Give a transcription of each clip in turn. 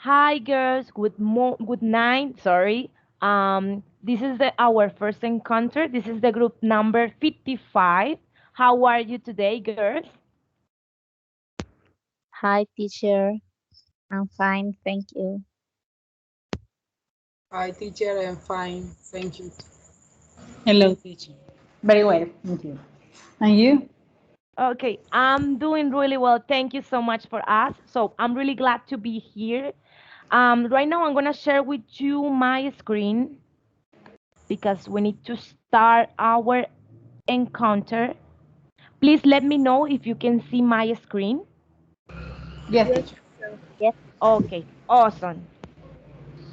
Hi, girls. Good night. Sorry. This is our first encounter. This is the group number 55. How are you today, girls? Hi, teacher. I'm fine, thank you. Hi, teacher. I'm fine. Thank you. Hello, teacher. Very well, thank you. And you? Okay, I'm doing really well. Thank you so much for us. So I'm really glad to be here. Right now, I'm gonna share with you my screen because we need to start our encounter. Please let me know if you can see my screen. Yes, Yes, teacher. yes. Okay, awesome.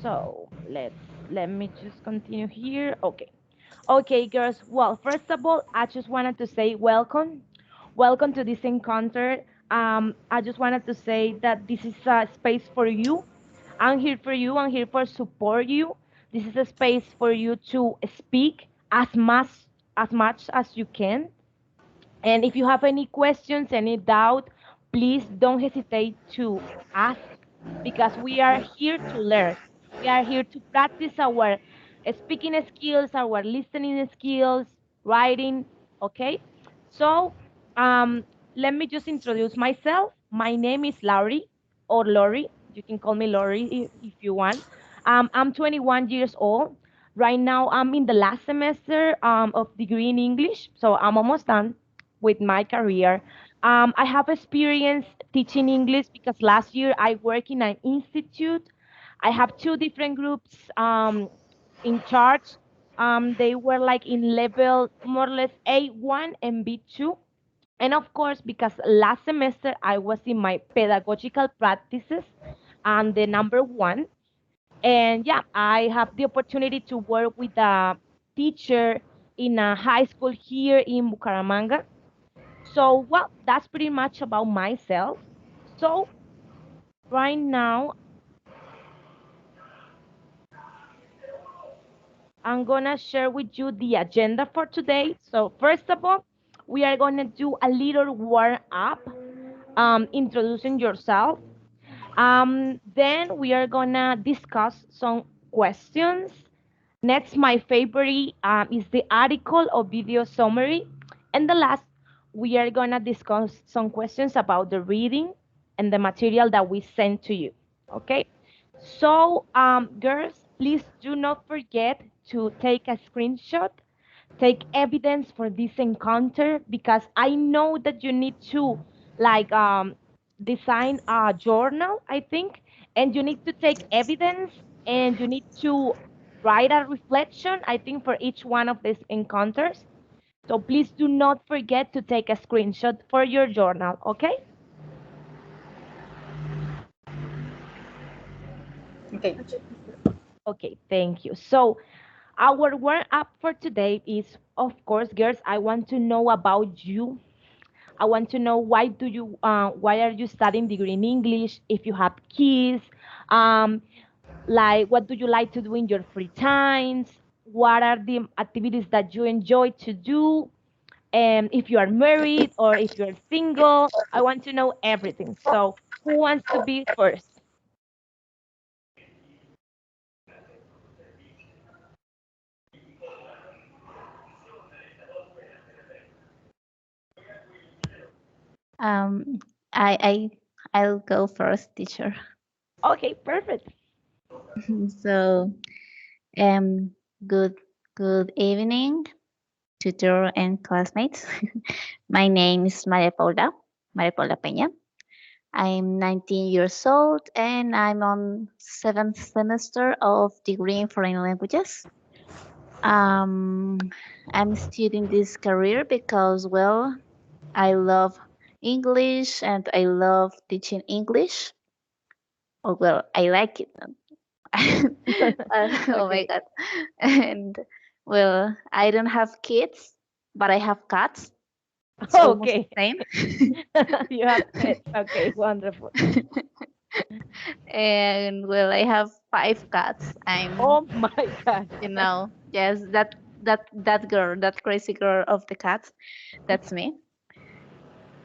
So let me just continue here. Okay. Okay, girls. Well, first of all, I just wanted to say welcome. Welcome to this encounter. I just wanted to say that this is a space for you. I'm here for you. I'm here for support you. This is a space for you to speak as much as you can. And if you have any questions, any doubt, please don't hesitate to ask because we are here to learn. We are here to practice our speaking skills, our listening skills, writing. Okay. So um, let me just introduce myself. My name is Laurie or Lori. You can call me Lori if you want. I'm 21 years old. Right now, I'm in the last semester of degree in English, so I'm almost done with my career. I have experience teaching English because last year I worked in an institute. I have two different groups in charge. They were like in level more or less A1 and B2. And of course, because last semester I was in my pedagogical practices and the number one. And yeah, I have the opportunity to work with a teacher in a high school here in Bucaramanga. So, well, that's pretty much about myself. So, right now, I'm gonna share with you the agenda for today. So, first of all, we are gonna do a little warm up, introducing yourself. Then we are gonna discuss some questions. Next, my favorite is the article or video summary. And the last, we are gonna discuss some questions about the reading and the material that we sent to you. Okay. So, girls, please do not forget to take a screenshot, take evidence for this encounter because I know that you need to like design a journal, I think, and you need to take evidence and you need to write a reflection, I think, for each one of these encounters. So please do not forget to take a screenshot for your journal, okay? Okay. Okay, teacher. Okay, thank you. So our warm up for today is, of course, girls, I want to know about you. I want to know why are you studying degree in English? If you have kids, um, like what do you like to do in your free times? What are the activities that you enjoy to do? And if you are married or if you're single, I want to know everything. So who wants to be first? Um, I I'll go first, teacher. Okay, perfect. So, um, good good evening, tutor and classmates. My name is Maria Paula Peña. I'm 19 years old and I'm on seventh semester of degree in foreign languages. Um, I'm studying this career because, well, I love English and I love teaching English. Oh, well, I like it. Oh my Okay. God. And, well, I don't have kids, but I have cats. It's almost Okay. the You have pets. Okay, wonderful. same. And, well, I have five cats. I'm, Oh my God. yes, that girl, that crazy girl of the cats. That's me.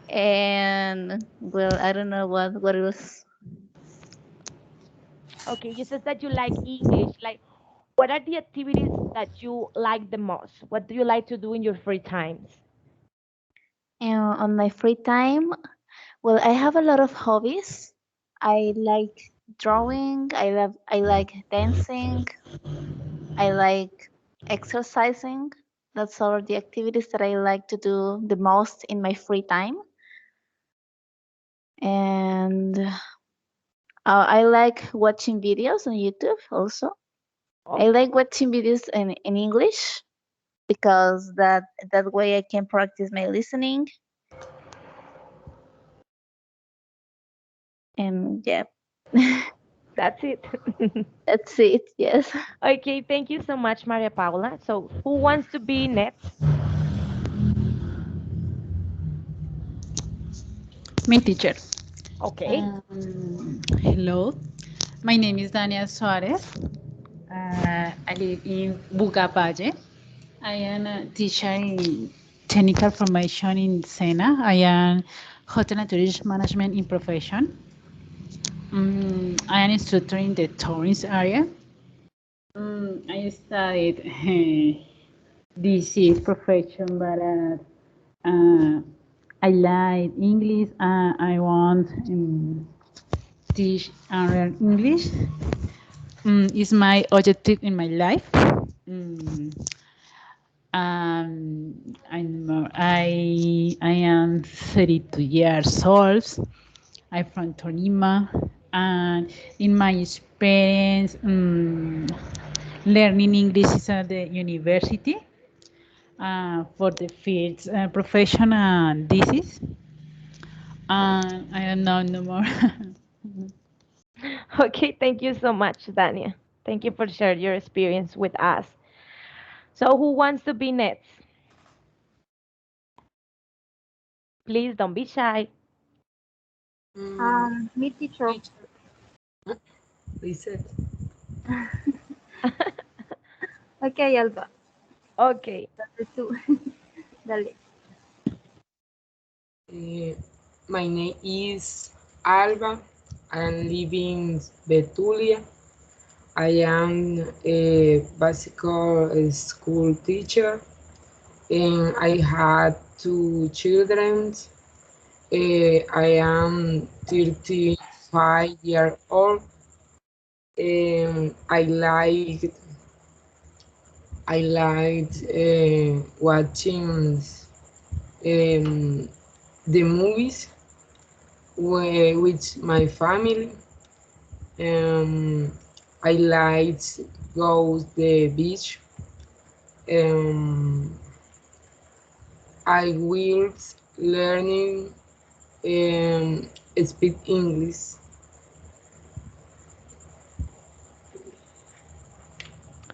And, well, I don't know what else. Okay, you said that you like English. Like, what are the activities that you like the most? What do you like to do in your free times? And on my free time, well, I have a lot of hobbies. I like drawing. I like dancing. I like exercising. That's all the activities that I like to do the most in my free time. And I like watching videos on YouTube also. I Oh, like watching videos in English because that way I can practice my listening. And yeah, that's it. that's it. Yes. Okay, thank you so much, Maria Paula. So, who wants to be next? My teacher. Okay. Hello, my name is Dania Suarez. I live in Buga Valle. I am a teacher in technical formation in SENA. I am hotel and tourism management in profession. I am instructor in the tourism area. I studied this is profession, but I like English. I want teach and learn English. Is my objective in my life. Mm, I am 32 years old. I'm from Tolima, and in my experience, learning English is at the university for the fields professional thesis. I don't know no more. Okay, thank you so much, Dania. Thank you for sharing your experience with us. So, who wants to be next? Please don't be shy. Mm, Me teacher. Lisette. Okay, Alba. Okay. Dale tú. Dale. Uh, my name is Alba. I am living Betulia. I am a basic school teacher, and I had two children. I am 35 years old, and I liked watching the movies with my family. Um, I liked go the beach. Um, I will learning speak English.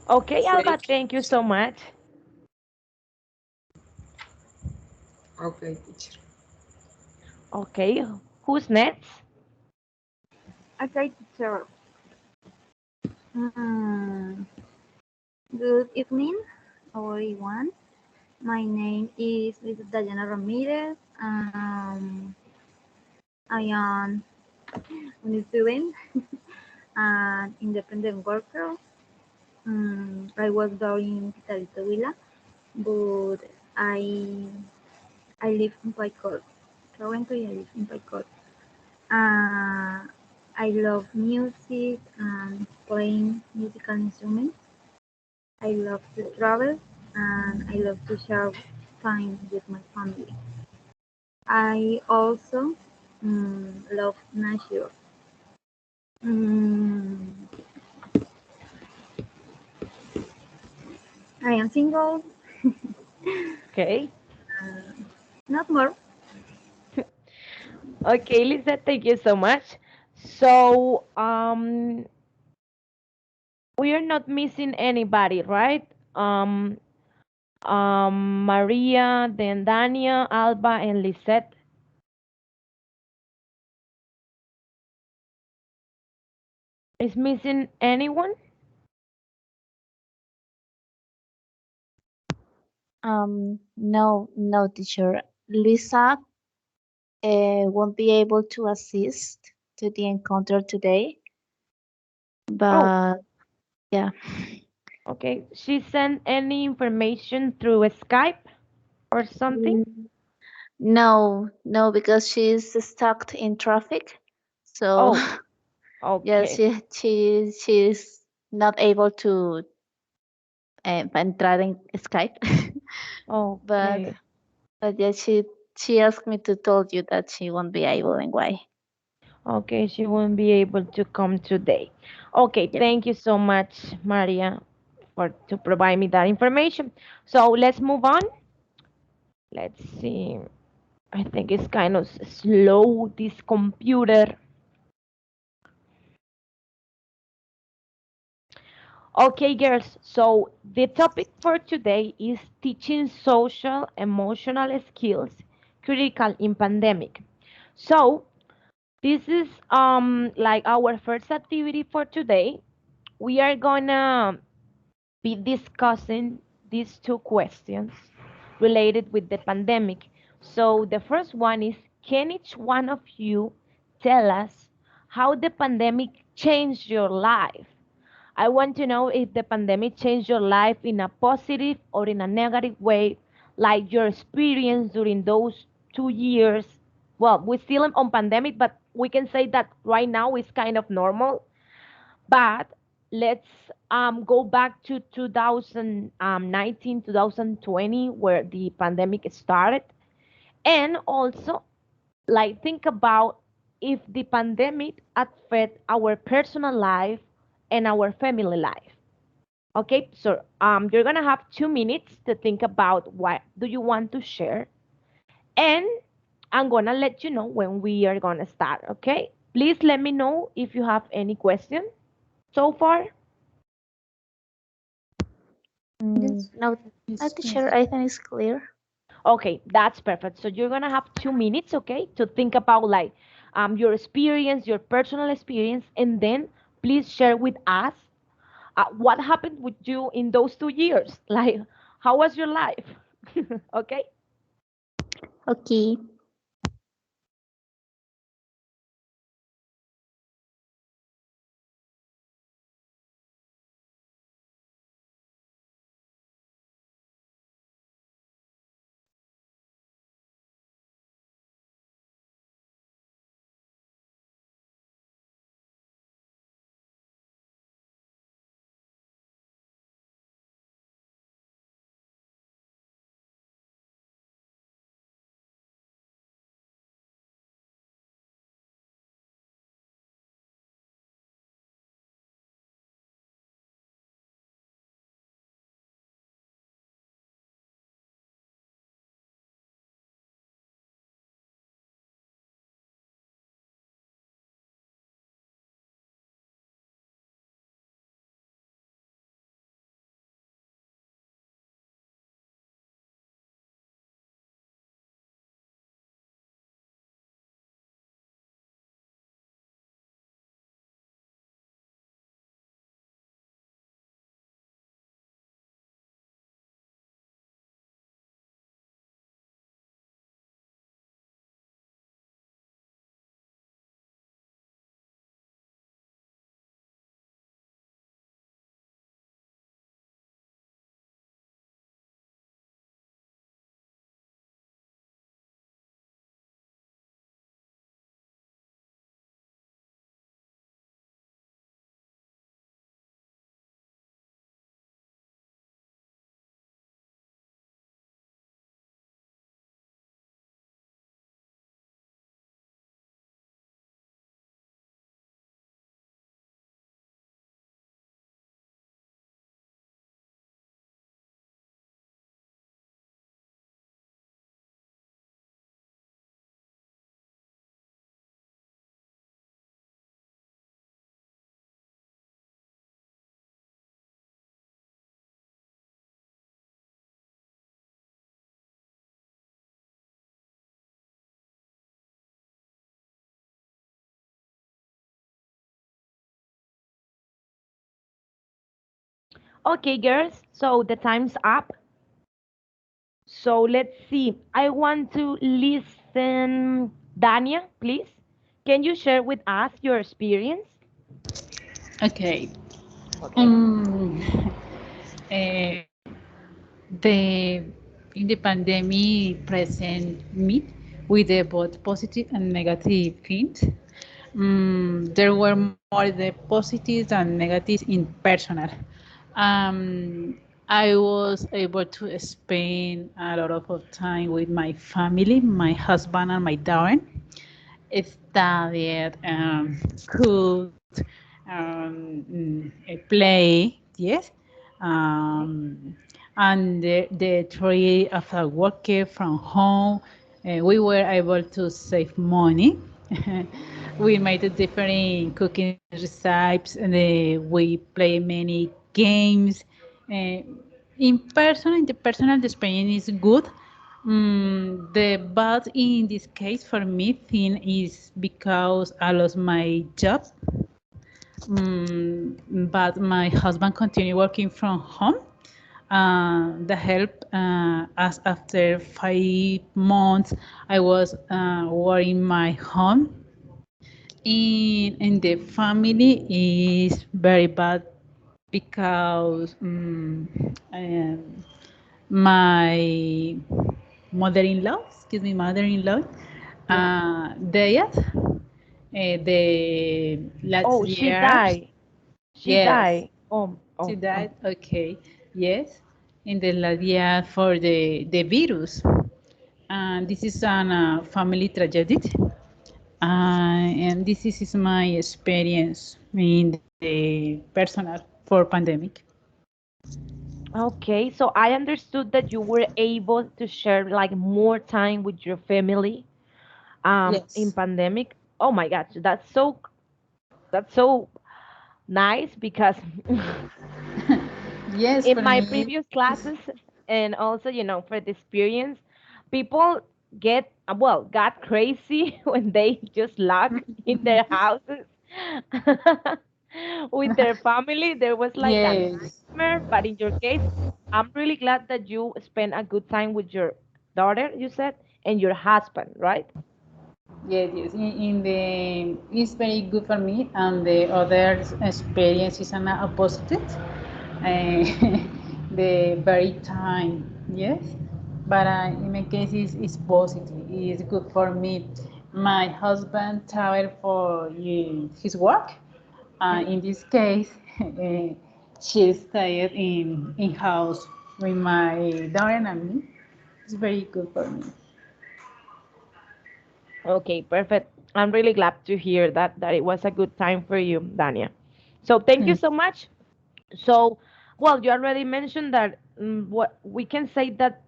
Okay, Alba, Thank you. thank you so much. Okay, teacher. Okay, who's next? Okay, teacher. Mm, Good evening, everyone. My name is Lisa Diana Ramirez. I am a student and independent worker. I was born in Pitalito Villa, but I I live in Paicot. Currently, I live in Paicot. Uh, I love music and playing musical instruments. I love to travel and I love to share time with my family. I also love nature. Mm, I am single, Okay. not more. Okay, Lisa, thank you so much. So, we are not missing anybody, right? Maria, then Dania, Alba, and Lisette. Is missing anyone? No, teacher. Lisa won't be able to assist to the encounter today Oh, but yeah. okay. She sent any information through Skype or something? Mm, No, no, because she's stuck in traffic. So Oh, yeah, okay. she's not able to entrar en Skype. but Okay. but yeah, she asked me to tell you that she won't be able and why. Okay, she won't be able to come today. Okay, Yep. thank you so much, Maria, for to provide me that information. So let's move on. Let's see. I think it's kind of slow, this computer. Okay, girls, so the topic for today is teaching social emotional skills critical in pandemic. So this is like our first activity for today. We are gonna be discussing these two questions related with the pandemic. So the first one is, can each one of you tell us how the pandemic changed your life? I want to know if the pandemic changed your life in a positive or in a negative way, like your experience during those 2 years. Well, we're still on pandemic, but we can say that right now is kind of normal. But let's go back to 2019, 2020, where the pandemic started. And also, like, think about if the pandemic affect our personal life and our family life. Okay, so you're gonna have 2 minutes to think about what do you want to share, and I'm gonna let you know when we are gonna start. Okay, please let me know if you have any question so far. Mm, Yes. no, Yes, not please. sure. I think it's clear. Okay, that's perfect. So you're gonna have 2 minutes, okay, to think about like your experience, your personal experience, and then please share with us what happened with you in those 2 years. Like, how was your life? Okay. Okay. Okay, girls. So the time's up. So let's see. I want to listen. Dania, please. Can you share with us your experience? Okay. Okay. Um, eh, the in the pandemic present me with the both positive and negative things. There were more the positives and negatives in personal. I was able to spend a lot of time with my family, my husband and my daughter. Studied, cooked, play, yes. And the three after working from home, we were able to save money. We made a different cooking recipes and we play many games. Uh, in the personal experience is good. The bad in this case for me thing is because I lost my job. But my husband continued working from home. The help as after 5 months I was working my home. In the family is very bad because my mother-in-law, excuse me, mother-in-law, died the last Oh, she years. died. She Yes, died. Oh, she oh, oh. died. Okay, yes, in the last year for the virus. And this is an family tragedy. And this is my experience in the personal for pandemic. Okay, so I understood that you were able to share like more time with your family in Yes. pandemic. Oh my God, so that's so nice because Yes, in for my me. previous classes and also for the experience, people got crazy when they just lock in their houses with their family. There was like a Yes. nightmare, but in your case, I'm really glad that you spent a good time with your daughter, you said, and your husband, right? Yes, yes. In the it's very good for me, and the other experience is an opposite. The very time, yes. But in my case, it's positive. It's good for me. My husband traveled for his work. In this case, she stayed in house with my daughter and me. It's very good for me. Okay, perfect. I'm really glad to hear that it was a good time for you, Dania. So thank you so much. So, well, you already mentioned that what we can say that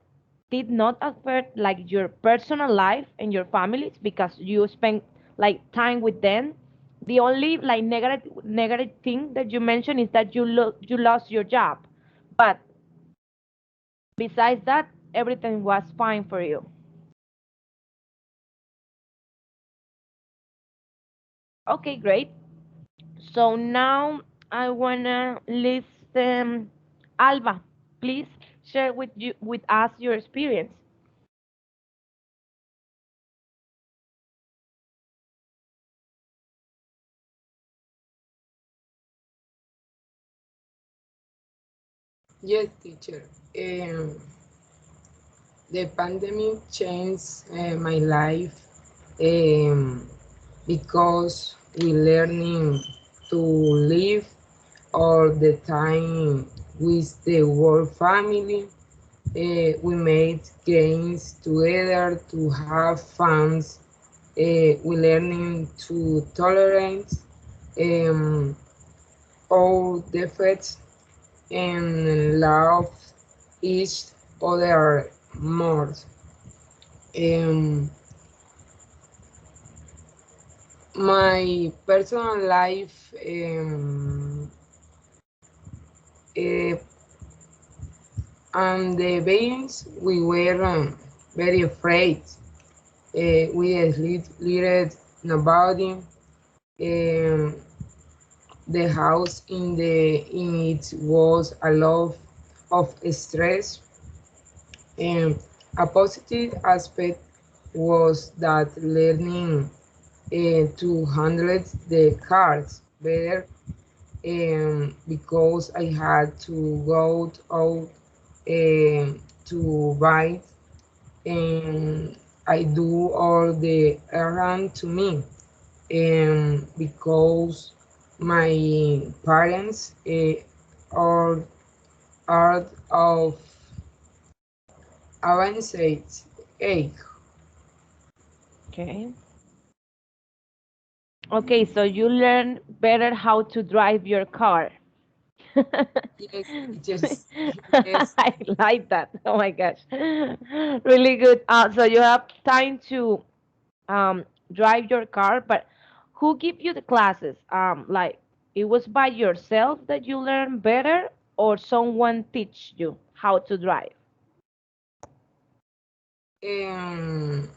did not affect like your personal life and your families because you spent like time with them. The only like negative thing that you mentioned is that you lost your job, but besides that, everything was fine for you. Okay, great. So now I wanna list Alba. Please share with us your experience. Yes, teacher. Um, the pandemic changed my life um, because we learning to live all the time with the whole family. We made games together to have fun. We learning to tolerate um, all defects and love each other more. Um, my personal life uh, and the beings we were very afraid. We slept nobody. Um, the house in it was a lot of stress. A positive aspect was that learning to handle the cards better. because I had to go out to buy, and I do all the errand to me, and because my parents are out of advanced age. Okay. Okay, so you learn better how to drive your car. Yes, teachers. Yes. I like that. Oh my gosh. Really good. So you have time to um, drive your car, but who give you the classes? Like it was by yourself that you learn better, or someone teach you how to drive? Um,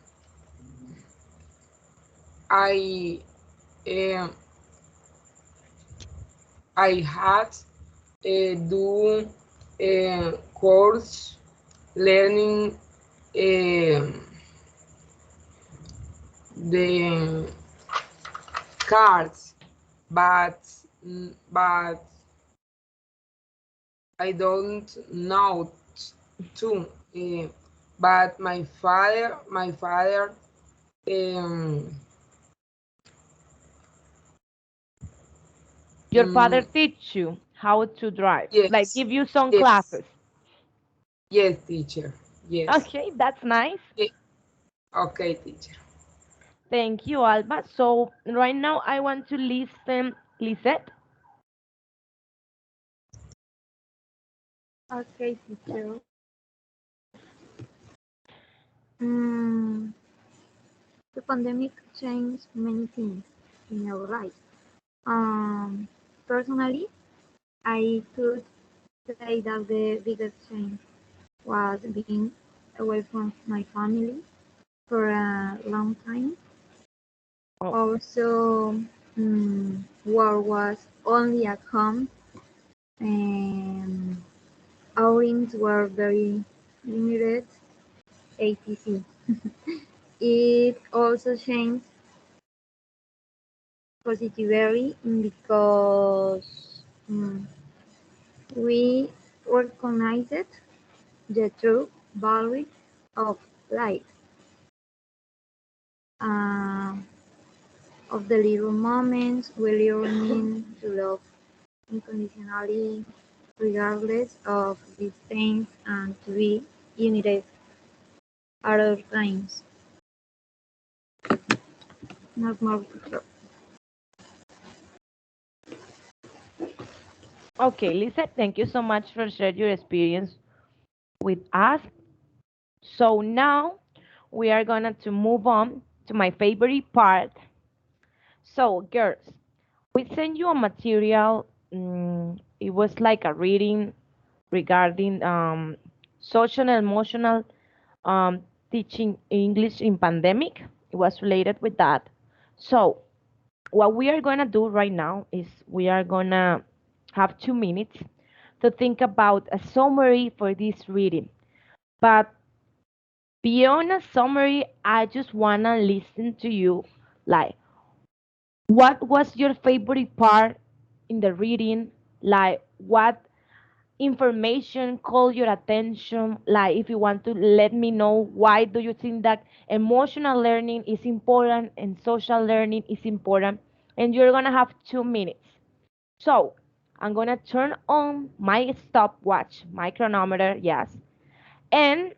I um, I had do course learning um the cards, but but I don't know too. But my father, um, Your father mm, teach you how to drive, like yes, give you some yes, classes. yes, teacher, yes. Okay, that's nice. Eh, Okay, teacher. Thank you, Alba. So right now I want to listen, Lisette. Okay, teacher. Mm, the pandemic changed many things in our life. Um, Personally, I could say that the biggest change was being away from my family for a long time. Oh, Also, work was only at home, and outings were very limited, etc. It also changed positively because we recognized the true value of life, uh, of the little moments we learning to love unconditionally, regardless of distance, and to be united at all times. Not more. okay, Lisette, thank you so much for sharing your experience with us. So now we are gonna to move on to my favorite part. So, girls, we sent you a material. It was like a reading regarding social and emotional teaching English in pandemic. It was related with that. So, what we are gonna do right now is we are gonna have 2 minutes to think about a summary for this reading. But beyond a summary, I just wanna listen to you. Like, what was your favorite part in the reading? Like, what information called your attention? Like, if you want to let me know, why do you think that emotional learning is important and social learning is important? And you're gonna have 2 minutes. So I'm gonna turn on my stopwatch, my chronometer, yes, and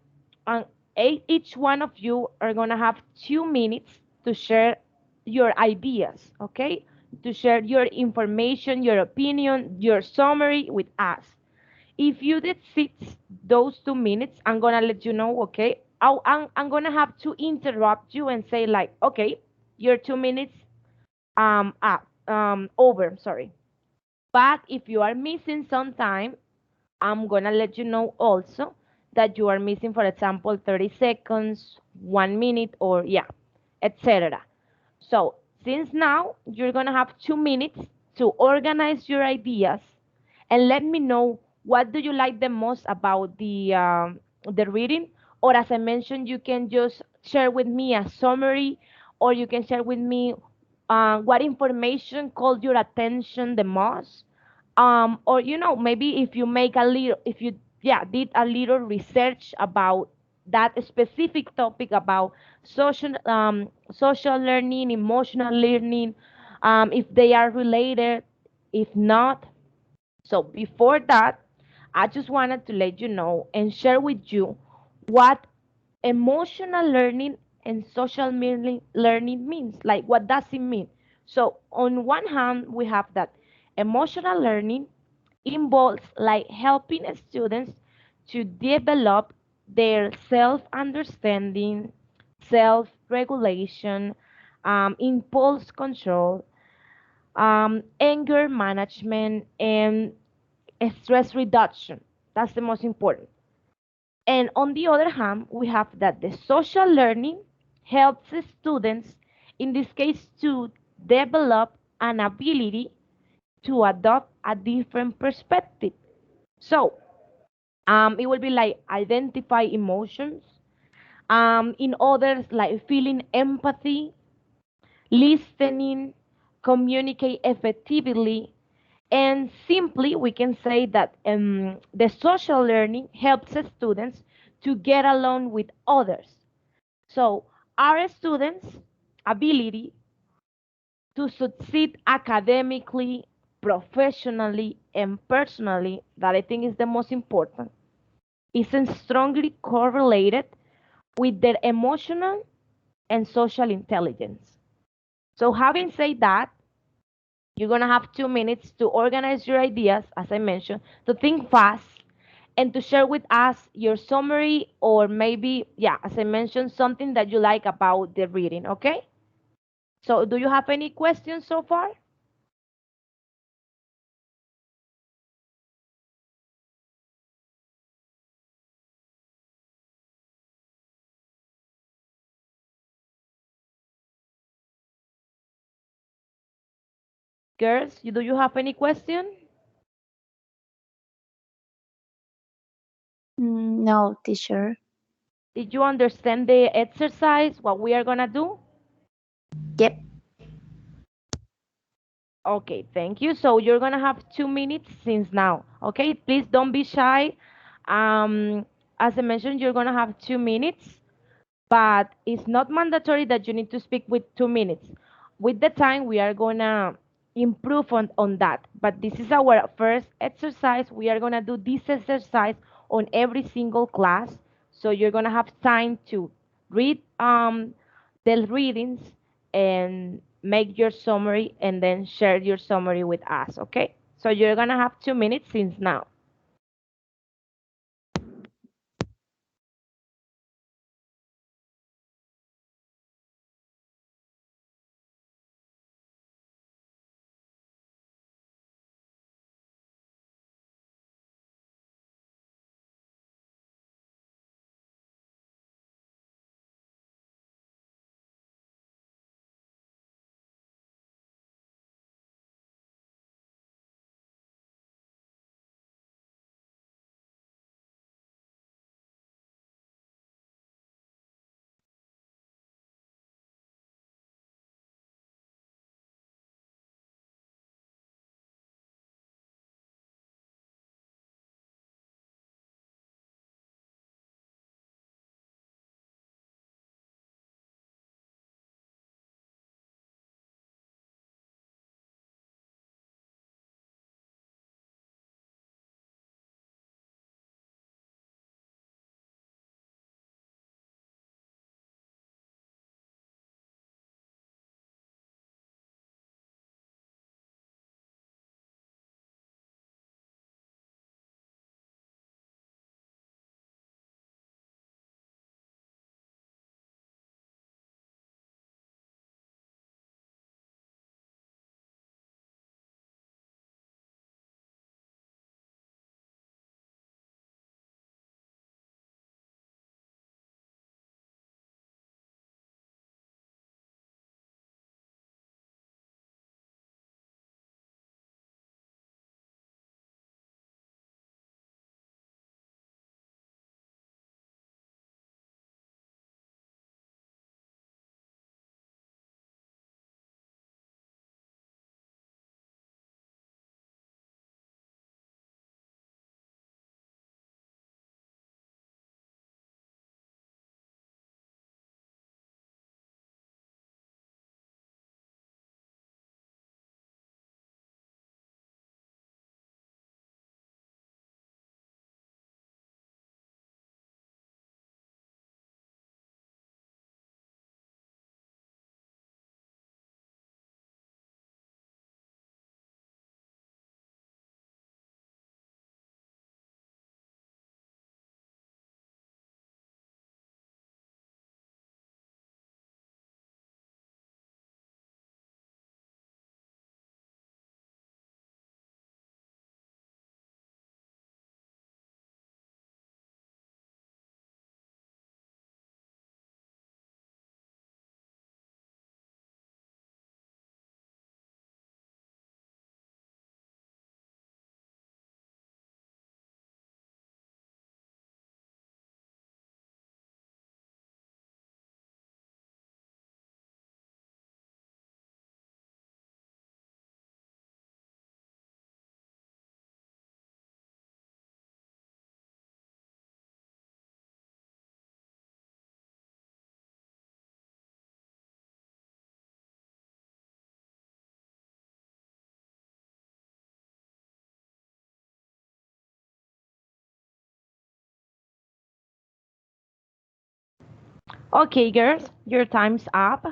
um, each one of you are going to have 2 minutes to share your ideas, okay? To share your information, your opinion, your summary with us. If you did sit those 2 minutes, I'm going to let you know, okay? I'm going to have to interrupt you and say, like, okay, your 2 minutes over, sorry. But if you are missing some time, I'm gonna let you know also that you are missing, for example, 30 seconds, 1 minute, or yeah, etc. So since now you're gonna have 2 minutes to organize your ideas and let me know what do you like the most about the reading, or as I mentioned, you can just share with me a summary, or you can share with me what information called your attention the most. or maybe if you make a little, if you did a little research about that specific topic about social learning, emotional learning, if they are related, if not. So before that, I just wanted to let you know and share with you what emotional learning and social learning means. Like, what does it mean? So on one hand, we have that emotional learning involves like helping students to develop their self-understanding, self-regulation, impulse control, anger management, and stress reduction. That's the most important. And on the other hand, we have that the social learning helps the students, in this case, to develop an ability to adopt a different perspective. So, it will be like identify emotions. In others, like feeling empathy, listening, communicate effectively, and simply we can say that the social learning helps the students to get along with others. So our students' ability to succeed academically, professionally, and personally, that I think is the most important, is strongly correlated with their emotional and social intelligence. So having said that, you're going to have 2 minutes to organize your ideas, as I mentioned, to think fast, and to share with us your summary, or maybe, as I mentioned, something that you like about the reading, okay? So, do you have any questions so far? Girls, do you have any question? No, teacher. Did you understand the exercise, what we are going to do? Yep. Okay, thank you. So you're gonna have 2 minutes since now. Okay, please don't be shy. Um, as I mentioned, you're gonna have 2 minutes, but it's not mandatory that you need to speak with 2 minutes. With the time, we are gonna improve on that. But this is our first exercise. We are gonna do this exercise on every single class. So you're gonna have time to read the readings and make your summary and then share your summary with us. Okay? So you're gonna have 2 minutes since now. Okay, girls, your time's up.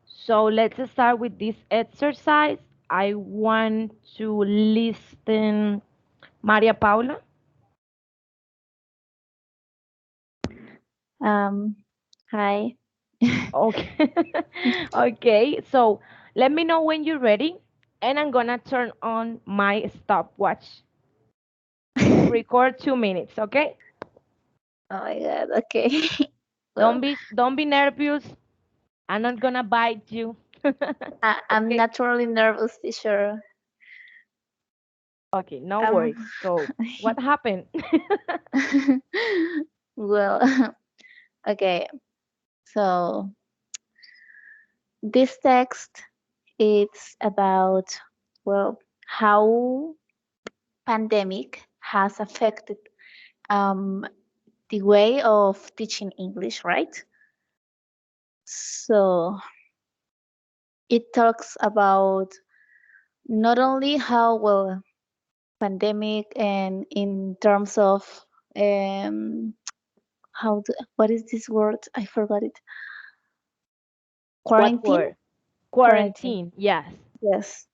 So let's start with this exercise. I want to listen Maria Paula. Um, Hi. Okay. Okay, so let me know when you're ready, and I'm gonna turn on my stopwatch to record 2 minutes, okay? Oh my God. Okay. Well, Don't be nervous. I'm not gonna bite you. I'm Okay. naturally nervous, teacher. Okay, no Um, worries. So what happened? well, okay. So this text it's about well how pandemic has affected um, the way of teaching English, right? So it talks about not only how well pandemic and in terms of um, what is this word? I forgot it. What Quarantine. word? Quarantine. Quarantine. Yes. Yes,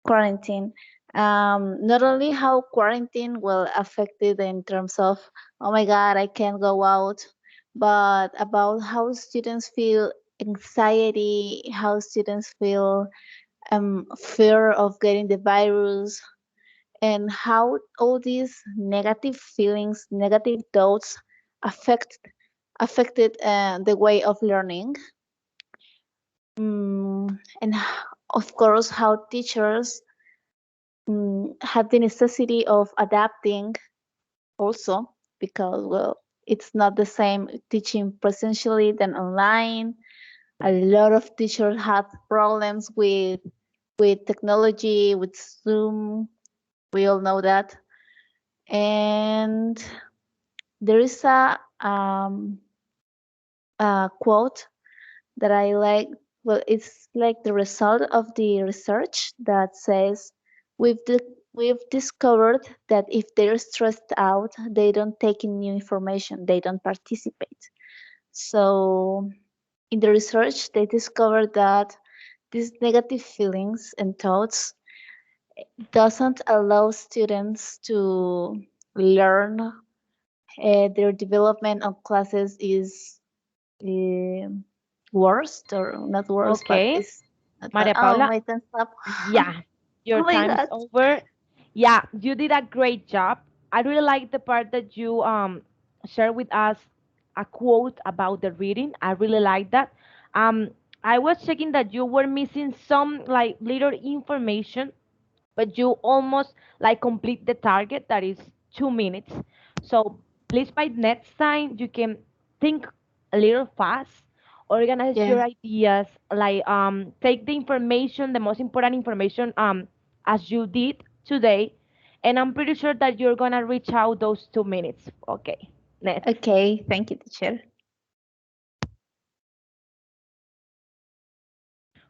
quarantine. Not only how quarantine will affect it in terms of, oh my God, I can't go out, but about how students feel anxiety, how students feel fear of getting the virus, and how all these negative feelings, negative thoughts affect affected the way of learning. And of course, how teachers have the necessity of adapting also because well it's not the same teaching presentially than online. A lot of teachers have problems with technology, with Zoom. We all know that. And there is a quote that I like. Well, it's like the result of the research that says we've we've discovered that if they're stressed out, they don't take in new information, they don't participate. So in the research, they discovered that these negative feelings and thoughts doesn't allow students to learn. Their development of classes is um worst or not worst, but Okay. it's not bad. Maria Oh, Paula, my time stop. yeah, Oh your my time's God. over. Yeah, you did a great job. I really like the part that you shared with us a quote about the reading. I really like that. Um, I was checking that you were missing some like little information, but you almost like complete the target that is 2 minutes. So please by next time you can think a little fast, organize Yeah. your ideas, like take the information, the most important information as you did today, and I'm pretty sure that you're gonna reach out those 2 minutes. Okay, next. Okay. Thank you, teacher.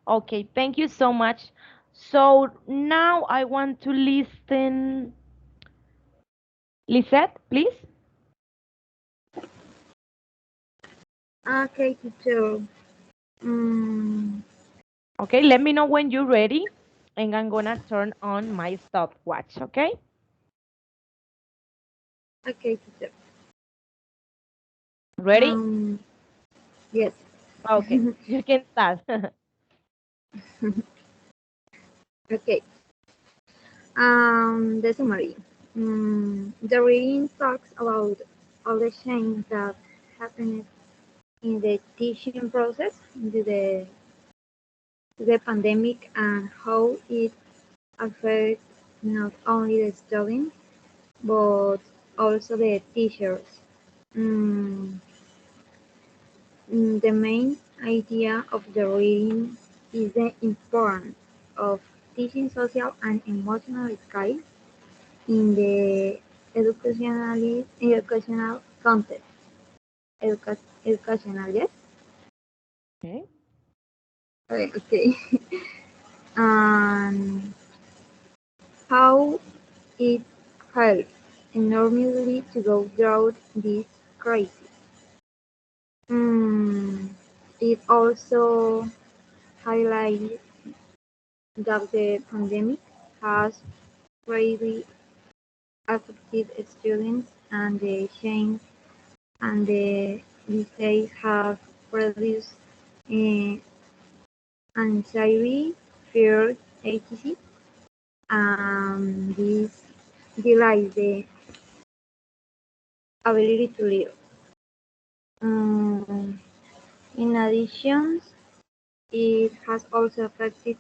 Okay, thank you so much. So now I want to listen. Lisette, please. Okay, teacher. Mm, Okay, let me know when you're ready, and I'm gonna turn on my stopwatch, okay? okay, teacher. Ready? Um, yes. Okay, you can start. Okay. The summary. The reading talks about all the change that happened in the teaching process due to the pandemic and how it affects not only the students but also the teachers. Mm, the main idea of the reading is the importance of teaching social and emotional skills in the educational context. Educational, yes? Okay. Okay. And how it helps enormously to go through this. crisis. Mm, it also highlights that the pandemic has greatly affected students and the change and the disease have produced uh, anxiety, fear, etc. This delays the ability to live. Um, in addition, it has also affected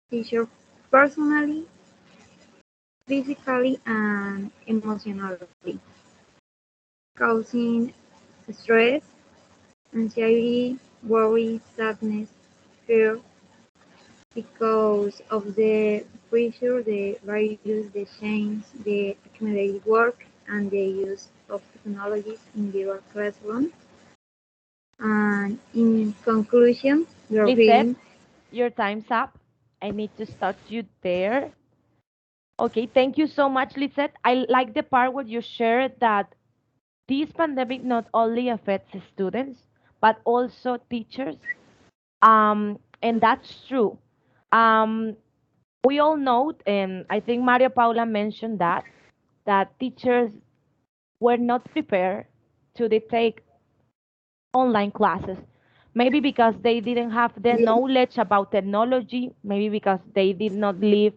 teachers personally, physically, and emotionally, causing stress, anxiety, worry, sadness, fear because of the pressure, the virus, the change, the accumulated work, and the use of technologies in your classroom. And in conclusion, the Lisette, reading. your time's up. I need to stop you there. Okay, thank you so much, Lisette. I like the part where you shared that this pandemic not only affects students, but also teachers. And that's true. Um, we all know, and I think Maria Paula mentioned that teachers were not prepared to take online classes. Maybe because they didn't have the knowledge about technology, maybe because they did not live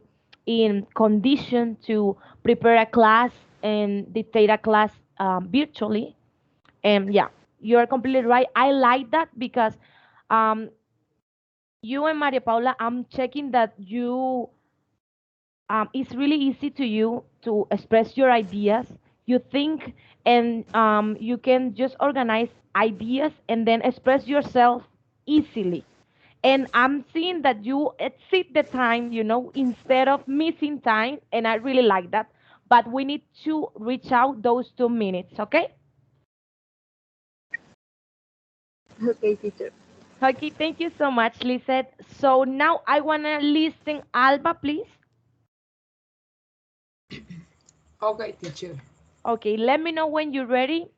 in condition to prepare a class and dictate a class virtually. And yeah, you're completely right. I like that because um, you and Maria Paula, I'm checking that it's really easy to you to express your ideas. You think and you can just organize ideas and then express yourself easily. And I'm seeing that you exceed the time, instead of missing time. And I really like that. But we need to reach out those 2 minutes, okay? Okay, teacher. Okay, thank you so much, Lisette. So now I want to listen Alba, please. Okay, teacher. Okay, let me know when you're ready,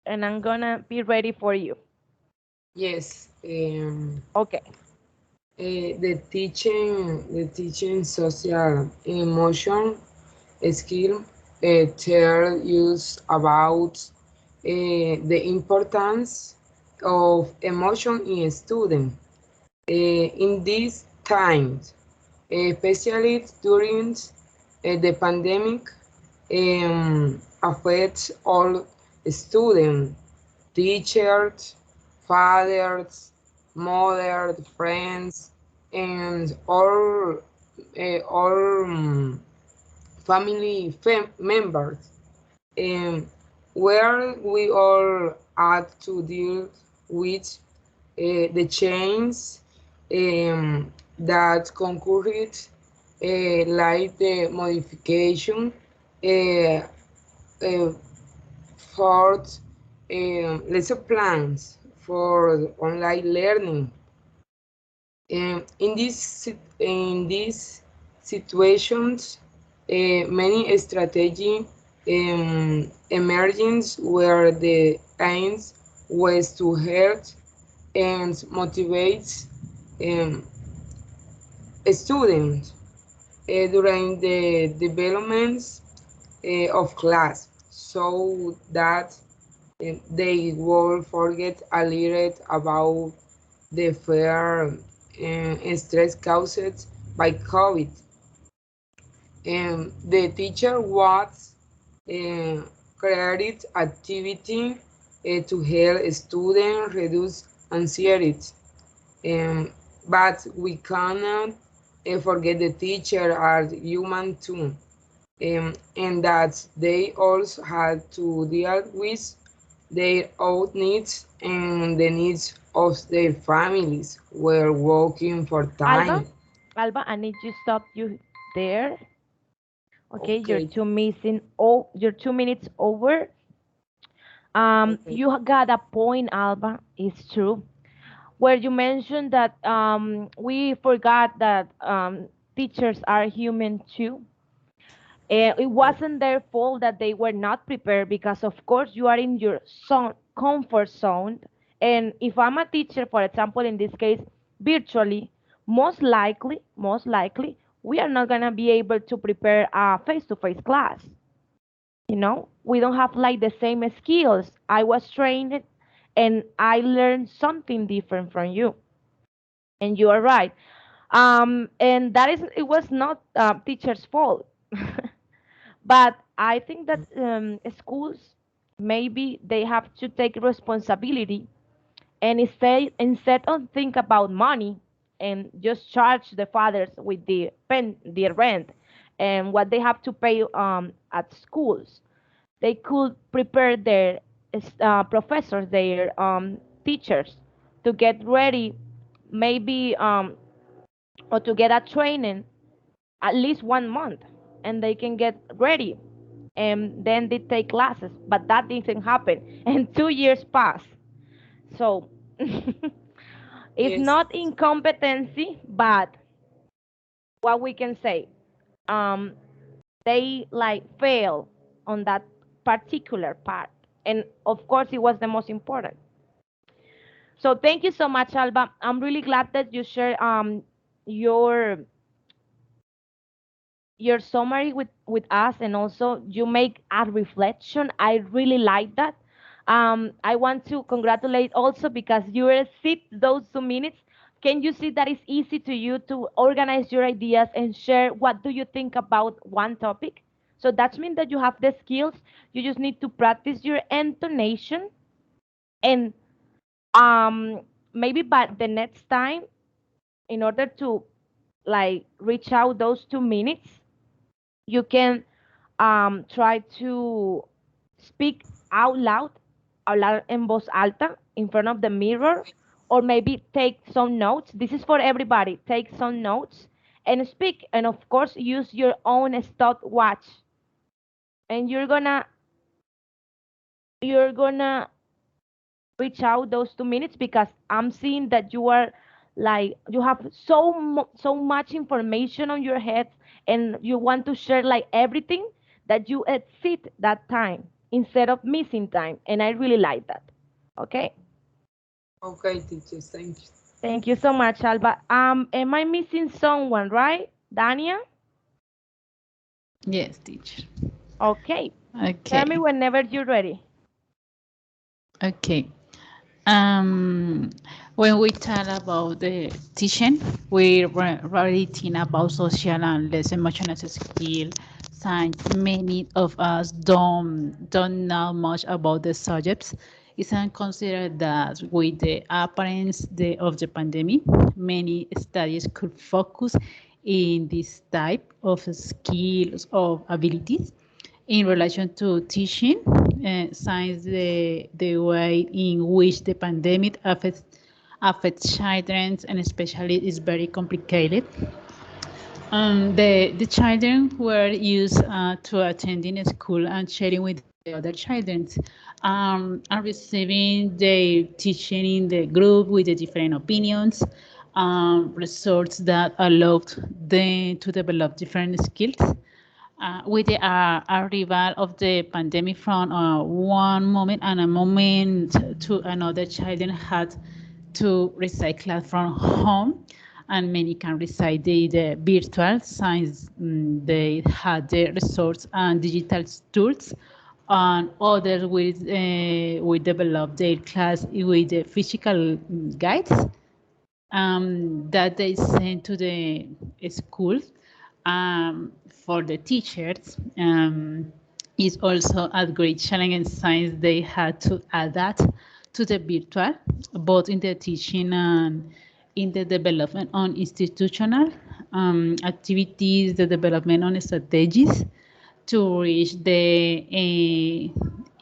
and I'm gonna be ready for you. Yes. Okay. The teaching social emotion skill tell us about the importance of emotion in a student. In these times, especially during the pandemic, affects all students, teachers, fathers, mothers, friends, and all family members, um, where we all had to deal with the change that concurred, like the modification uh, uh, for lesson plans for online learning. In these situations, many strategy emergence where the aims was to help and motivate um, students during the developments of class, so that they will forget a little about the fear and stress caused by COVID. The teacher was uh, created activity to help students reduce anxiety. Um, but we cannot forget the teacher are human too, and that they also had to deal with their own needs and the needs of their families were working for Alba, time. Alba, I need you stop you there. Okay, you're Okay, two missing. Oh, you're 2 minutes over. okay. You got a point, Alba. It's true. Where you mentioned that we forgot that teachers are human too. It wasn't their fault that they were not prepared because, of course, you are in your comfort zone. And if I'm a teacher, for example, in this case, virtually, most likely, we are not gonna be able to prepare a face-to-face class. We don't have like the same skills. I was trained and I learned something different from you. And you are right. And it was not teacher's fault. But I think that schools, maybe they have to take responsibility and instead of think about money and just charge the fathers with the rent and what they have to pay at schools, they could prepare their professors, their teachers, to get ready, maybe or to get a training at least 1 month, and they can get ready, and then they take classes. But that didn't happen, and 2 years pass. So it's Yes. not incompetency, but what we can say, um, they like fail on that particular part, and of course it was the most important. So thank you so much, Alba. I'm really glad that you share your your summary with us, and also you make a reflection. I really like that. I want to congratulate also because you sit those 2 minutes. Can you see that it's easy to you to organize your ideas and share what do you think about one topic? So that means that you have the skills. You just need to practice your intonation, and maybe by the next time, in order to like reach out those 2 minutes, you can try to speak out loud, hablar en voz alta in front of the mirror, or maybe take some notes. This is for everybody. Take some notes and speak, and of course, use your own stopwatch. And you're gonna reach out those 2 minutes because I'm seeing that you are like you have so much information on your head, and you want to share like everything, that you exceed that time instead of missing time, and I really like that. Okay, Okay, teachers, thank you. thank you so much, Alba. Am I missing someone, right, Dania? Yes, teacher. Okay, tell me Okay. whenever you're ready. Okay. Um, when we talk about the teaching, we really think about social and less emotional skill. Since many of us don't know much about the subjects, it's considered that with the appearance of the pandemic, many studies could focus in this type of skills or abilities in relation to teaching, since the way in which the pandemic affects children, and especially is very complicated. The children were used to attending school and sharing with the other children, and receiving the teaching in the group with the different opinions, results that allowed them to develop different skills. With the arrival of the pandemic from one moment and a moment to another, children had to recycle from home, and many can reside the virtual since they had the resource and digital tools, and others will develop their class with the physical guides that they send to the schools for the teachers. Is also a great challenge in science. They had to adapt to the virtual, both in the teaching and in the development on institutional activities, the development on strategies to reach the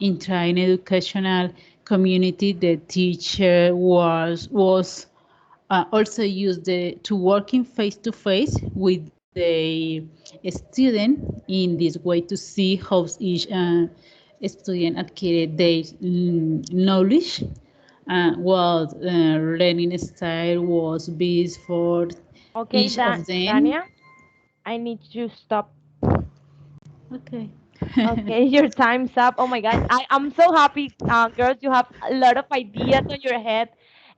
entire educational community. The teacher was also use to working face to face with the student in this way to see how each student acquired their knowledge, what learning style was best for Okay, each of them. Dania, I need to stop Okay. Okay, your time's up. Oh my gosh, I'm so happy, girls. You have a lot of ideas on your head,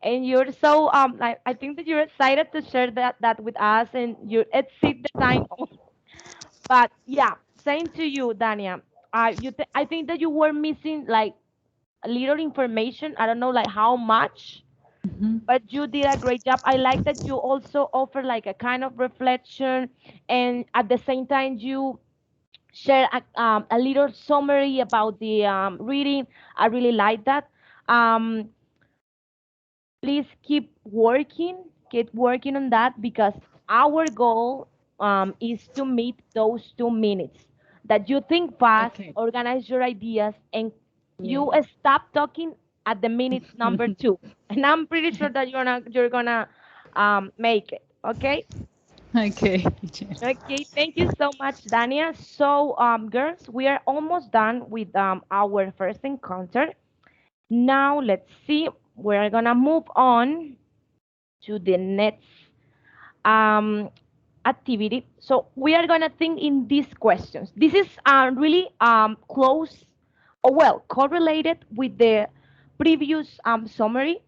and you're so I think that you're excited to share that with us, and you exceed the time. But yeah, same to you, Dania. I think that you were missing like a little information. I don't know like how much, Mhm. but you did a great job. I like that you also offer like a kind of reflection, and at the same time you share a little summary about the reading. I really like that. Um, Please keep working on that because our goal is to meet those 2 minutes that you think fast, Okay. organize your ideas, and Yeah. you stop talking at the minute number 2. And I'm pretty sure that you're gonna make it. Okay. Okay, teacher. Okay, thank you so much, Dania. So, girls, we are almost done with our first encounter. Now, let's see. We're gonna move on to the next um, activity. So, we are gonna think in these questions. This is really close, or well, correlated with the previous summary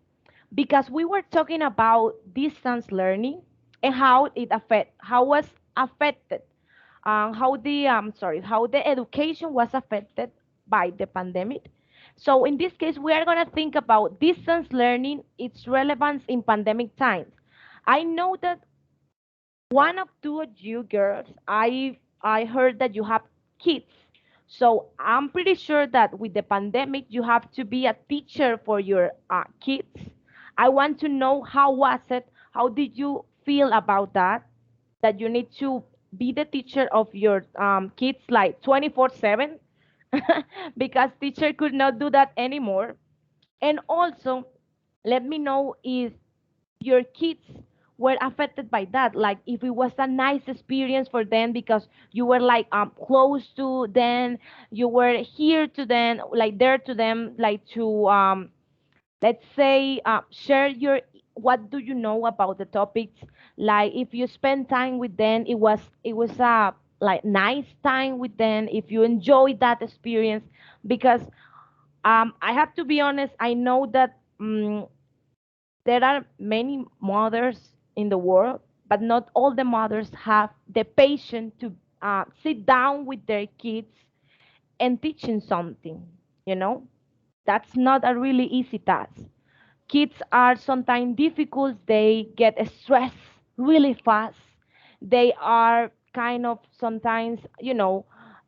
because we were talking about distance learning and how was affected how the education was affected by the pandemic. So in this case, we are going to think about distance learning, its relevance in pandemic times. I know that one of two of you girls, I heard that you have kids. So I'm pretty sure that with the pandemic, you have to be a teacher for your kids. I want to know how was it? How did you feel about that? That you need to be the teacher of your kids like 24/7 because teacher could not do that anymore. And also, let me know if your kids were affected by that, like if it was a nice experience for them because you were like close to them, you were here to them, like there to them, like to let's say share your what do you know about the topics, like if you spend time with them, it was a like nice time with them, if you enjoyed that experience. Because I have to be honest, I know that there are many mothers in the world, but not all the mothers have the patience to sit down with their kids and teach them something. You know, that's not a really easy task. Kids are sometimes difficult, they get stressed really fast. They are kind of sometimes,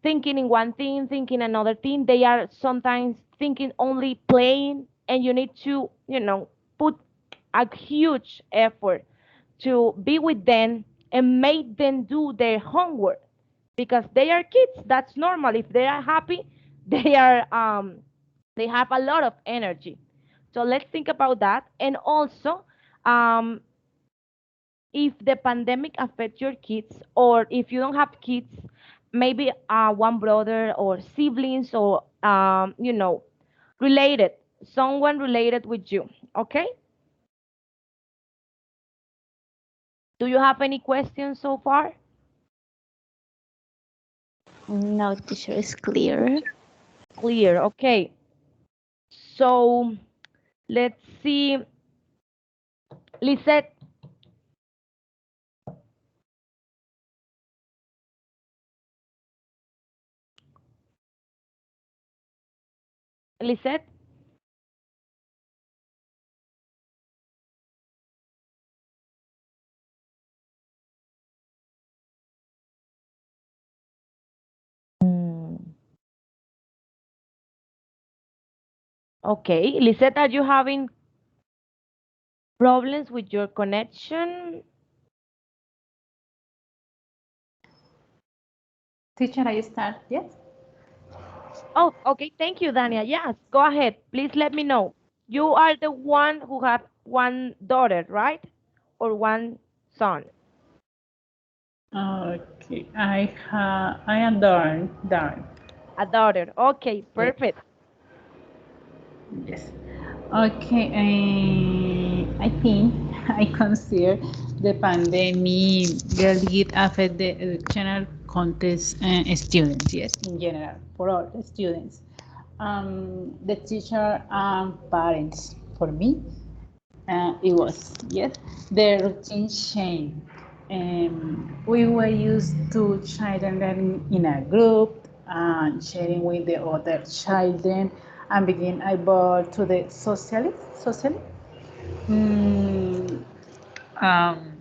thinking in one thing, thinking another thing. They are sometimes thinking only playing, and you need to, put a huge effort to be with them and make them do their homework because they are kids. That's normal. If they are happy, they are they have a lot of energy. So let's think about that. And also, um, if the pandemic affect your kids, or if you don't have kids, maybe one brother or siblings, or related, someone related with you. Okay. Do you have any questions so far? No, teacher, is clear. Clear. Okay. So let's see. Lisette, Lisette. Mm, okay. Lisette, are you having problems with your connection? Teacher, I start. Yes. Oh, okay. Thank you, Dania. Yes, go ahead. Please let me know. You are the one who have one daughter, right? Or one son? Okay. I am done. Done. A daughter. Okay, Yes. perfect. Yes. Okay. I think I consider the pandemic really affect the educational contest students, yes, in general, for all the students. The teacher and parents, for me, it was, yes, the routine change. We were used to children learning in a group and sharing with the other children and begin able to the socially. Mm, um,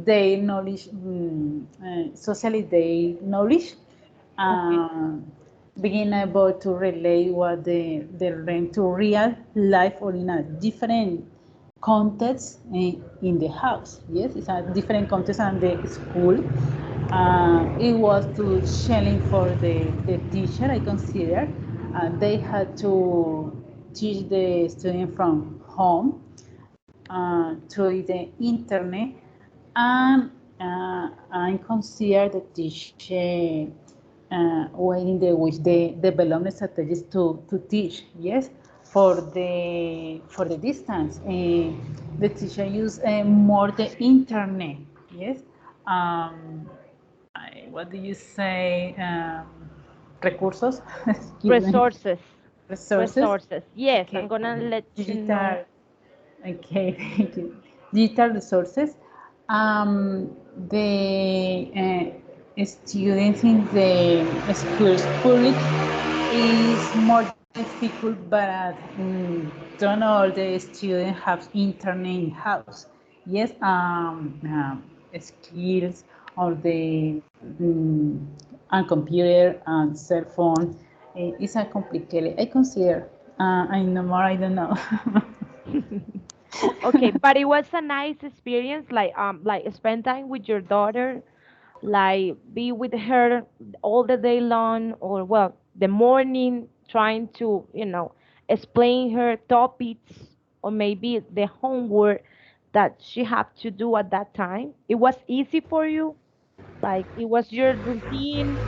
they knowledge, socially they knowledge, Okay. um, being able to relate what they learn to real life or in a different context in the house. Yes, it's a different context than the school. It was too challenging for the teacher, I consider. They had to teach the student from home through the internet, and I consider the teacher way in the which they develop strategies to teach. Yes, for the distance, the teacher use more the internet. Yes, what do you say? Recursos, excuse me, Resources. resources. Resources. Yes, I'm Okay, gonna let you know. digital. Okay, thank you. Digital resources. The students in the schools public is more difficult, but don't all the students have internet in house. Yes, skills or the and computer and cell phone is a complicated. I consider. I know more. I don't know. Okay, but it was a nice experience, like spend time with your daughter, like be with her all the day long, or well, the morning, trying to, explain her topics, or maybe the homework that she had to do at that time. It was easy for you, like it was your routine.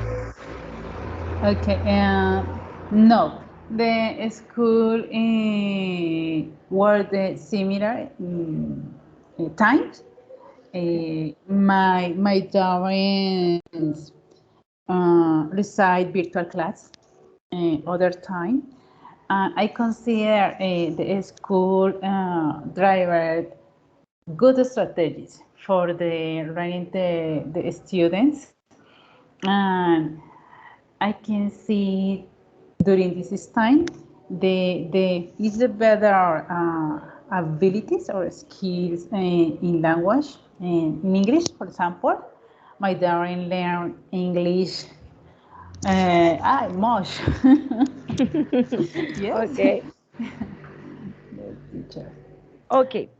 Okay, no, the school were the similar times. My parents recite virtual class other time. I consider the school driver good strategies for the running the students, and I can see during this time the is the better abilities or skills in language in English, for example. My daughter learn English much. Yes. Okay. The teacher. Okay.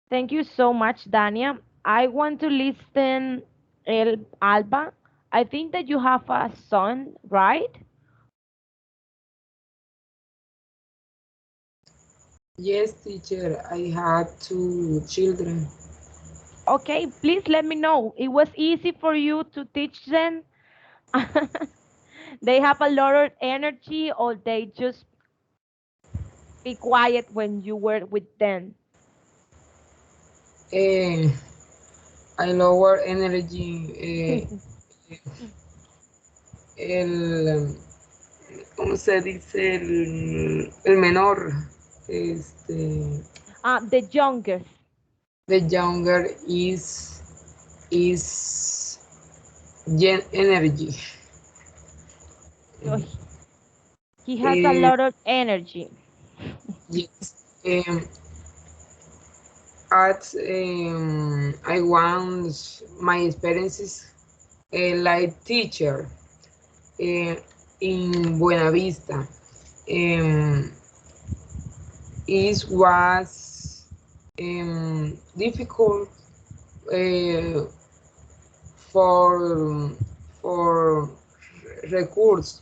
Thank you so much, Dania. I want to listen Alba. I think that you have a son, right? Yes, teacher, I have two children. Okay, please let me know. It was easy for you to teach them. They have a lot of energy, or they just be quiet when you were with them. Eh, I lower energy. El, ¿Cómo se dice? El menor, este, The youngest. the younger is energy. So he has a Eh, lot of energy. yes. At I want my experiences like teacher uh, in Buena Vista. Um, it was difficult uh, for for recurse.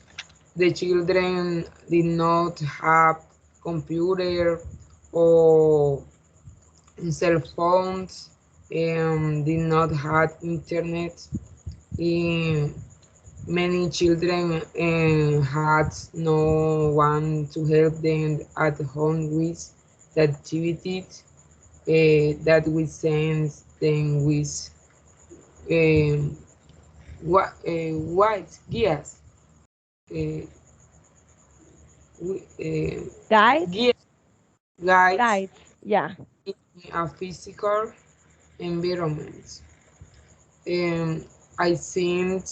The children did not have computer or cell phones, did not have internet. Um, Many children had no one to help them at home with the activities that we send them with. Um, white guias, uh, Guides, guias guides guides. Yeah. in a physical environment. Um, I think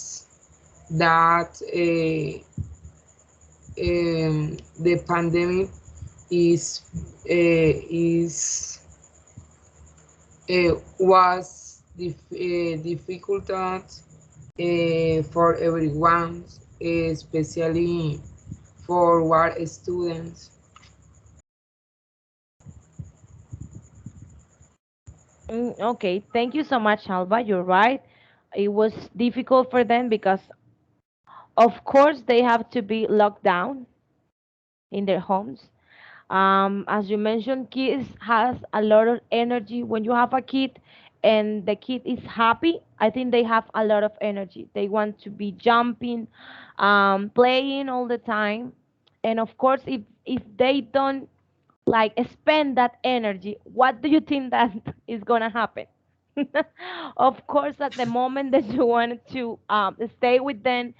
that the pandemic is was difficult for everyone, especially for work students. Okay, thank you so much, Alba. You're right. It was difficult for them because, of course, they have to be locked down in their homes. As you mentioned, kids has a lot of energy. When you have a kid and the kid is happy, I think they have a lot of energy. They want to be jumping, playing all the time. And of course, if they don't like spend that energy, what do you think that is gonna happen? Of course, at the moment that you want to stay with them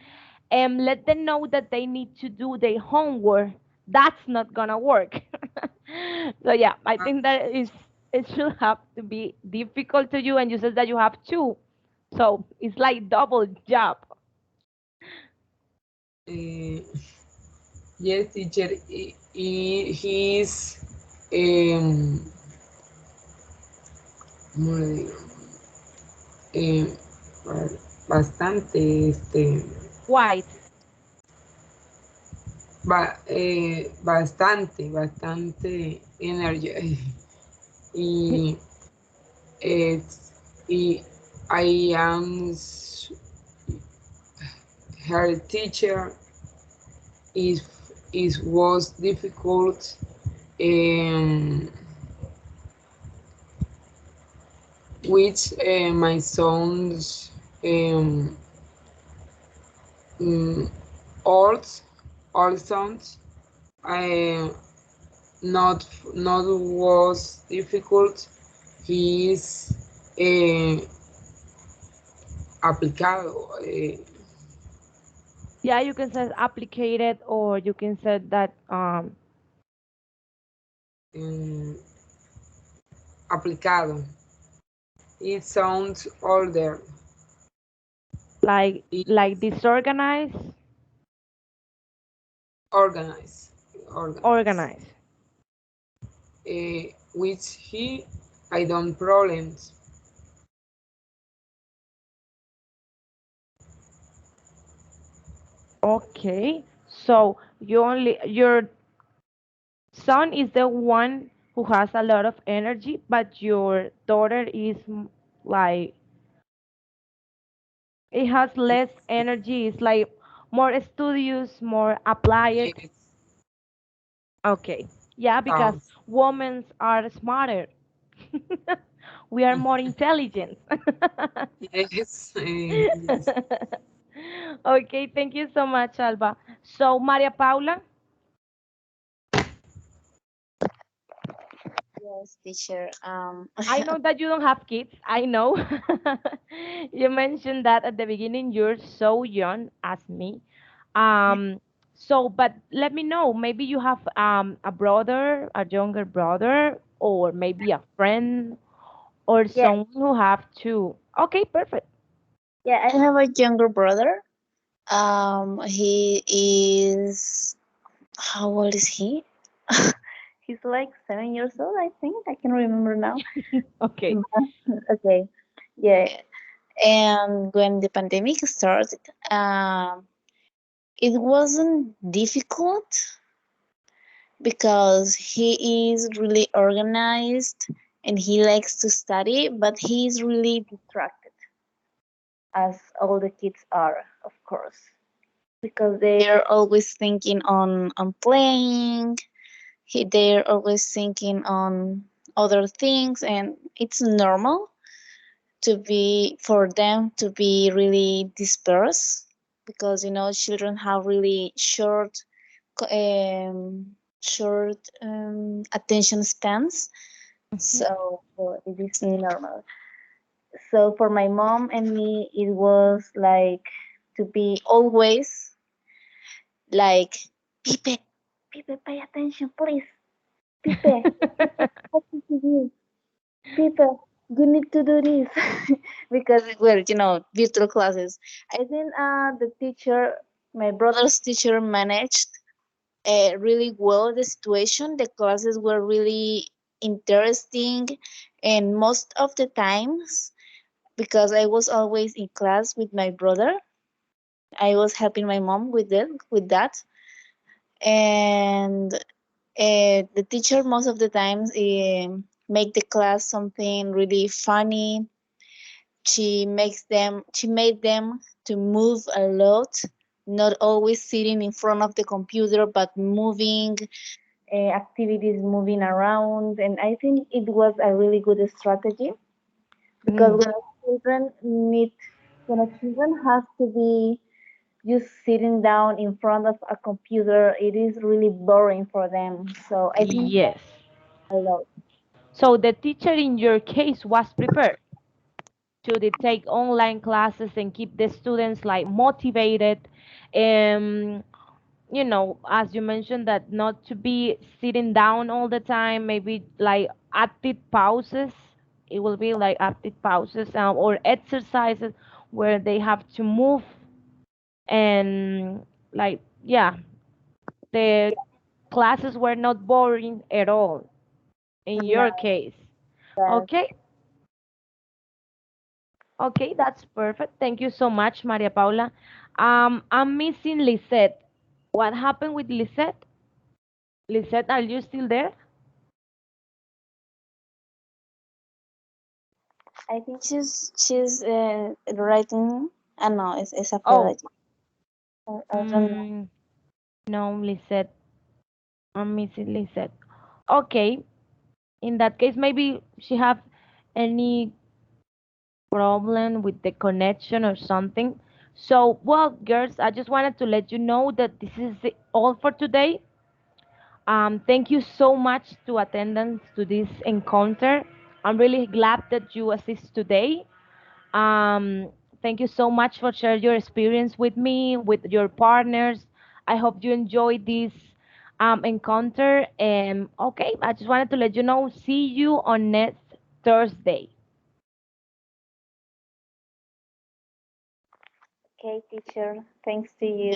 and let them know that they need to do their homework, that's not gonna work. So yeah, I think that is it should have to be difficult to you, and you said that you have two, so it's like double job. Uh, yes, teacher, he is um, ¿cómo le digo? Eh, bastante, White. bastante energy. Y, it's, y I am her teacher is was difficult, um, which my sons um, mm, old all sons uh, not was difficult. He is aplicado, Yeah, you can say applicated, or you can say that um, aplicado. It sounds older. like disorganized, Organized, organized. organized. Which he, I don't problems. Okay, so your son is the one who has a lot of energy, but your daughter is like it has less energy. It's like more studious, more applied. Yes. Okay, yeah, because Um, women are smarter. We are more intelligent. yes. Yes. Okay, thank you so much, Alba. So, Maria Paula, Yes, teacher. I know that you don't have kids. I know. You mentioned that at the beginning you're so young as me. Um, so, but let me know. Maybe you have a brother, a younger brother, or maybe a friend, or Yeah, someone who have two. Okay, perfect. yeah, I have a younger brother. He is, how old is he? He's like 7 years old, I think. I can remember now. Okay. Okay, yeah. And when the pandemic started, it wasn't difficult because he is really organized and he likes to study, but he's really distracted, as all the kids are, of course, because they're always thinking on playing. They're always thinking on other things, and it's normal to be for them to be really dispersed because children have really short attention spans, Mhm. so it is normal. So for my mom and me, it was like to be always like, Pipe, Pipe, pay attention, please. Pipe, what to do? Pipe, you need to do this. Because we're, virtual classes. I think the teacher, my brother's teacher, managed really well the situation. The classes were really interesting, and most of the times, because I was always in class with my brother, I was helping my mom with that, and the teacher most of the times make the class something really funny. She made them to move a lot, not always sitting in front of the computer, but moving activities, moving around. And I think it was a really good strategy, because Mm, when a children has to be just sitting down in front of a computer, it is really boring for them. So I think yes. a lot. So the teacher in your case was prepared to take online classes and keep the students like motivated. Um, as you mentioned, that not to be sitting down all the time, maybe like active pauses. It will be like active pauses, or exercises where they have to move, and like, yeah, the classes were not boring at all in your No, case. but Okay, okay, that's perfect. Thank you so much, Maria Paula. I'm missing Lisette. What happened with Lisette? Lisette, are you still there? I think she's writing. No, it's a Oh, apology. I don't know. mm, no, Lisette. I'm missing Lisette. Okay, in that case, maybe she have any problem with the connection or something. So, well, girls, I just wanted to let you know that this is all for today. Thank you so much to attendance to this encounter. I'm really glad that you assist today. Um, Thank you so much for sharing your experience with me, with your partners. I hope you enjoyed this encounter. And okay, I just wanted to let you know. See you on next Thursday. Okay, teacher. Thanks to you.